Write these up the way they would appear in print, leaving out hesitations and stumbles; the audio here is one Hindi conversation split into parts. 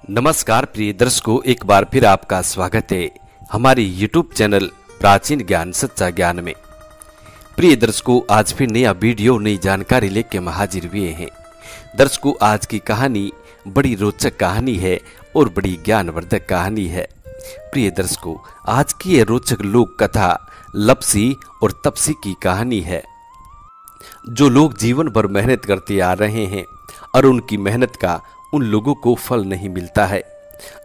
नमस्कार प्रिय दर्शकों, एक बार फिर आपका स्वागत है हमारे YouTube चैनल प्राचीन ज्ञान सच्चा ज्ञान में। प्रिय दर्शकों, आज फिर नया वीडियो नई जानकारी लेके हम हाजिर हुए हैं। दर्शकों, आज की कहानी बड़ी रोचक कहानी है और बड़ी ज्ञानवर्धक कहानी है। प्रिय दर्शकों, आज की यह रोचक लोक कथा लप्सी और तपसी की कहानी है। जो लोग जीवन भर मेहनत करते आ रहे हैं और उनकी मेहनत का उन लोगों को फल नहीं मिलता है,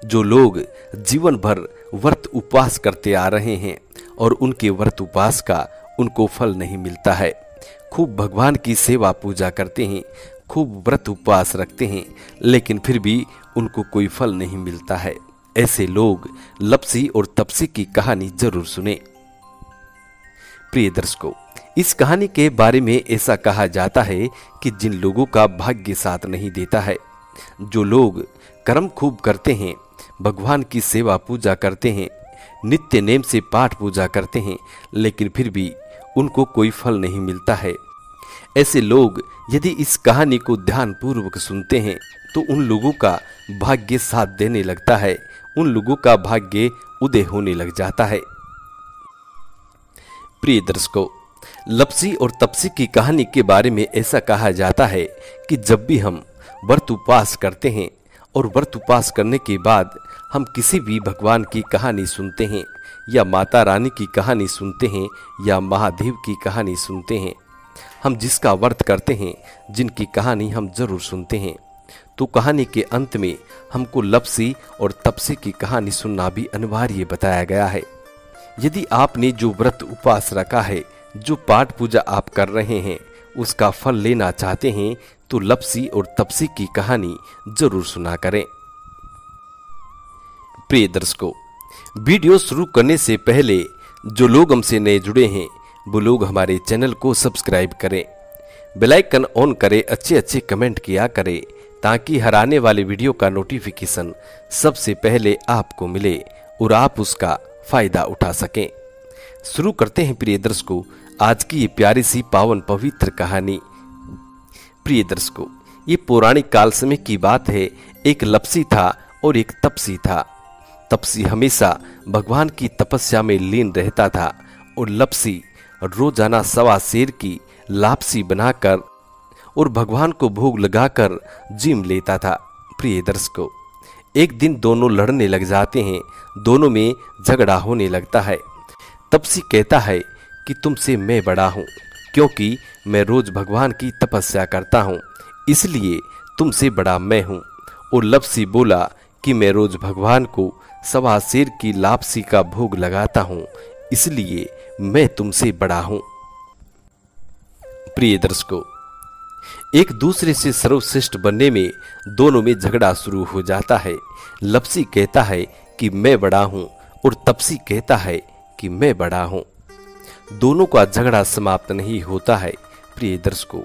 जो लोग जीवन भर व्रत उपवास करते आ रहे हैं और उनके व्रत उपवास का उनको फल नहीं मिलता है, खूब भगवान की सेवा पूजा करते हैं, खूब व्रत उपवास रखते हैं, लेकिन फिर भी उनको कोई फल नहीं मिलता है, ऐसे लोग लप्सी और तपसी की कहानी जरूर सुने। प्रिय दर्शकों, इस कहानी के बारे में ऐसा कहा जाता है कि जिन लोगों का भाग्य साथ नहीं देता है, जो लोग कर्म खूब करते हैं, भगवान की सेवा पूजा करते हैं, नित्य नेम से पाठ पूजा करते हैं, लेकिन फिर भी उनको कोई फल नहीं मिलता है, ऐसे लोग यदि इस कहानी को ध्यान पूर्वक सुनते हैं तो उन लोगों का भाग्य साथ देने लगता है, उन लोगों का भाग्य उदय होने लग जाता है। प्रिय दर्शकों, लप्सी और तपसी की कहानी के बारे में ऐसा कहा जाता है कि जब भी हम व्रत उपवास करते हैं और व्रत उपवास करने के बाद हम किसी भी भगवान की कहानी सुनते हैं या माता रानी की कहानी सुनते हैं या महादेव की कहानी सुनते हैं, हम जिसका व्रत करते हैं, जिनकी कहानी हम जरूर सुनते हैं, तो कहानी के अंत में हमको लप्सी और तपसी की कहानी सुनना भी अनिवार्य बताया गया है। यदि आपने जो व्रत उपवास रखा है, जो पाठ पूजा आप कर रहे हैं, उसका फल लेना चाहते हैं तो लप्सी और तपसी की कहानी जरूर सुना करें। प्रिय दर्शकों, वीडियो शुरू करने से पहले जो लोग हमसे नए जुड़े हैं वो लोग हमारे चैनल को सब्सक्राइब करें, बेल आइकन ऑन करें, अच्छे कमेंट किया करें ताकि हर आने वाले वीडियो का नोटिफिकेशन सबसे पहले आपको मिले और आप उसका फायदा उठा सकें। शुरू करते हैं प्रिय दर्शकों आज की ये प्यारी सी पावन पवित्र कहानी। प्रिय दर्शकों, ये पौराणिक काल समय की बात है। एक लप्सी था और एक तपसी था। तपसी हमेशा भगवान की तपस्या में लीन रहता था और लप्सी रोजाना 1.25 सेर की लापसी बनाकर और भगवान को भोग लगाकर जिम लेता था। प्रिय दर्शकों, एक दिन दोनों लड़ने लग जाते हैं, दोनों में झगड़ा होने लगता है। तपसी कहता है कि तुमसे मैं बड़ा हूं, क्योंकि मैं रोज भगवान की तपस्या करता हूं, इसलिए तुमसे बड़ा मैं हूं। और लप्सी बोला कि मैं रोज भगवान को 1.25 सेर की लापसी का भोग लगाता हूं, इसलिए मैं तुमसे बड़ा हूं। प्रिय दर्शकों, एक दूसरे से सर्वश्रेष्ठ बनने में दोनों में झगड़ा शुरू हो जाता है। लप्सी कहता है कि मैं बड़ा हूं और तपसी कहता है कि मैं बड़ा हूं। दोनों का झगड़ा समाप्त नहीं होता है। प्रिय दर्शकों,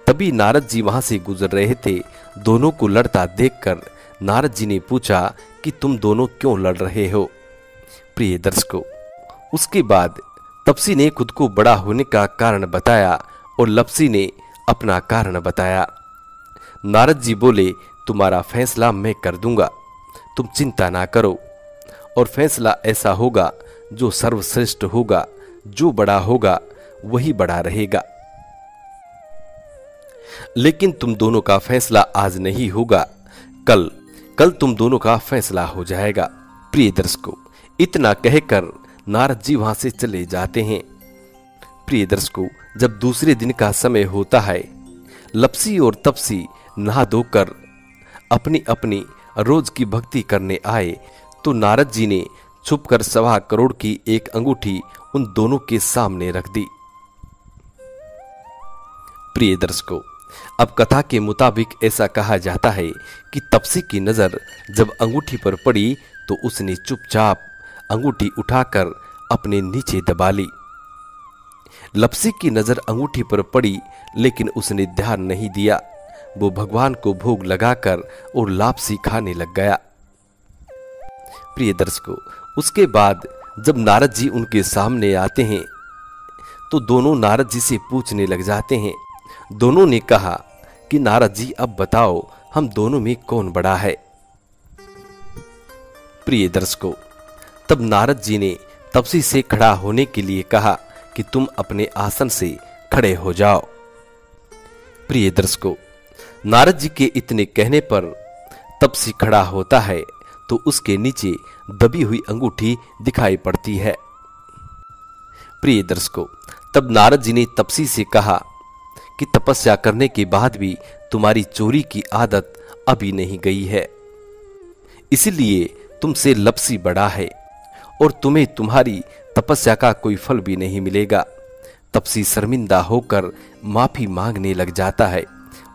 तभी नारद जी वहां से गुजर रहे थे। दोनों को लड़ता देखकर नारद जी ने पूछा कि तुम दोनों क्यों लड़ रहे हो। प्रिय दर्शकों, उसके बाद तपसी ने खुद को बड़ा होने का कारण बताया और लप्सी ने अपना कारण बताया। नारद जी बोले, तुम्हारा फैसला मैं कर दूंगा, तुम चिंता ना करो, और फैसला ऐसा होगा जो सर्वश्रेष्ठ होगा, जो बड़ा होगा वही बड़ा रहेगा। लेकिन तुम दोनों का फैसला आज नहीं होगा, कल तुम दोनों का फैसला हो जाएगा। प्रिय दर्शकों, इतना कहकर नारद जी वहां से चले जाते हैं। प्रिय दर्शकों, जब दूसरे दिन का समय होता है, लप्सी और तपसी नहा धोकर अपनी अपनी रोज की भक्ति करने आए तो नारद जी ने छुपकर 1.25 करोड़ की एक अंगूठी उन दोनों के सामने रख दी। प्रिय दर्शकों, अब कथा के मुताबिक ऐसा कहा जाता है कि तपसी की नजर जब अंगूठी पर पड़ी तो उसने चुपचाप अंगूठी उठाकर अपने नीचे दबा ली। लप्सी की नजर अंगूठी पर पड़ी लेकिन उसने ध्यान नहीं दिया, वो भगवान को भोग लगाकर और लापसी खाने लग गया। प्रिय दर्शकों, उसके बाद जब नारद जी उनके सामने आते हैं तो दोनों नारद जी से पूछने लग जाते हैं। दोनों ने कहा कि नारद जी अब बताओ हम दोनों में कौन बड़ा है। प्रिय दर्शकों, तब नारद जी ने तपसी से खड़ा होने के लिए कहा कि तुम अपने आसन से खड़े हो जाओ। प्रिय दर्शकों, नारद जी के इतने कहने पर तपसी खड़ा होता है तो उसके नीचे दबी हुई अंगूठी दिखाई पड़ती है। प्रिय दर्शकों, तब नारद जी ने तपसी से कहा कि तपस्या करने के बाद भी तुम्हारी चोरी की आदत अभी नहीं गई है, इसलिए तुमसे लपसी बड़ा है और तुम्हें तुम्हारी तपस्या का कोई फल भी नहीं मिलेगा। तपसी शर्मिंदा होकर माफी मांगने लग जाता है।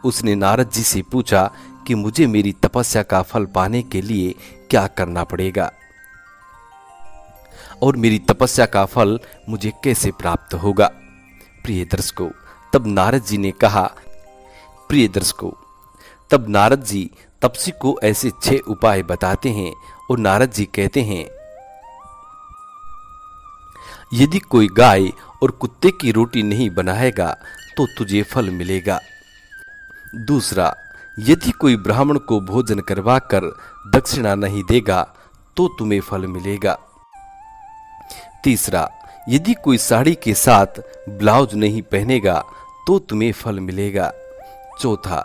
उसने नारद जी से पूछा कि मुझे मेरी तपस्या का फल पाने के लिए क्या करना पड़ेगा और मेरी तपस्या का फल मुझे कैसे प्राप्त होगा। प्रिय दर्शकों, तब नारद जी ने कहा, प्रिय दर्शकों, तब नारद जी तपसी को ऐसे 6 उपाय बताते हैं और नारद जी कहते हैं, यदि कोई गाय और कुत्ते की रोटी नहीं बनाएगा तो तुझे फल मिलेगा। दूसरा, यदि कोई ब्राह्मण को भोजन करवाकर दक्षिणा नहीं देगा तो तुम्हें फल मिलेगा। तीसरा, यदि कोई साड़ी के साथ ब्लाउज नहीं पहनेगा तो तुम्हें फल मिलेगा। चौथा,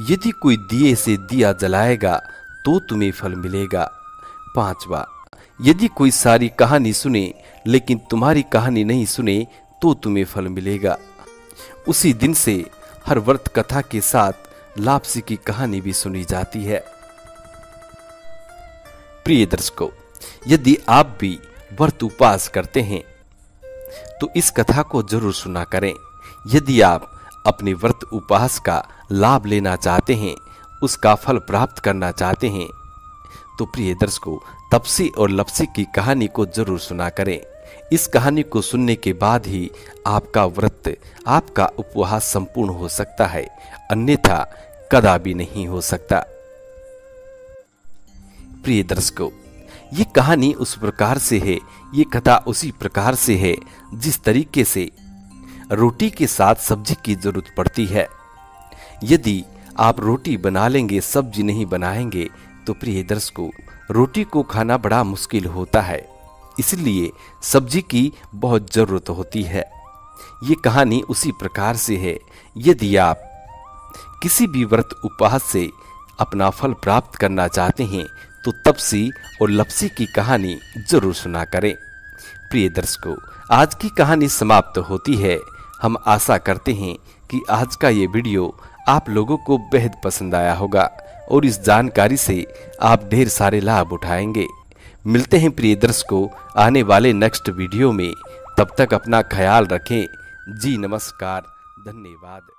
यदि कोई दिए से दिया जलाएगा तो तुम्हें फल मिलेगा। पांचवा, यदि कोई सारी कहानी सुने लेकिन तुम्हारी कहानी नहीं सुने तो तुम्हें फल मिलेगा। उसी दिन से हर व्रत कथा के साथ लापसी की कहानी भी सुनी जाती है। प्रिय दर्शकों, यदि आप भी व्रत उपवास करते हैं तो इस कथा को जरूर सुना करें। यदि आप अपने व्रत उपवास का लाभ लेना चाहते हैं, उसका फल प्राप्त करना चाहते हैं, तो प्रिय दर्शकों, तपसी और लपसी की कहानी को जरूर सुना करें। इस कहानी को सुनने के बाद ही आपका व्रत, आपका उपवास संपूर्ण हो सकता है, अन्यथा कदापि नहीं हो सकता। प्रिय दर्शकों, ये कहानी उस प्रकार से है, ये कथा उसी प्रकार से है जिस तरीके से रोटी के साथ सब्जी की जरूरत पड़ती है। यदि आप रोटी बना लेंगे, सब्जी नहीं बनाएंगे, तो प्रिय दर्शकों, रोटी को खाना बड़ा मुश्किल होता है, इसलिए सब्जी की बहुत जरूरत होती है। ये कहानी उसी प्रकार से है। यदि आप किसी भी व्रत उपवास से अपना फल प्राप्त करना चाहते हैं तो तपसी और लपसी की कहानी जरूर सुना करें। प्रिय दर्शकों, आज की कहानी समाप्त होती है। हम आशा करते हैं कि आज का ये वीडियो आप लोगों को बेहद पसंद आया होगा और इस जानकारी से आप ढेर सारे लाभ उठाएंगे। मिलते हैं प्रिय दर्शकों आने वाले नेक्स्ट वीडियो में। तब तक अपना ख्याल रखें। जी नमस्कार, धन्यवाद।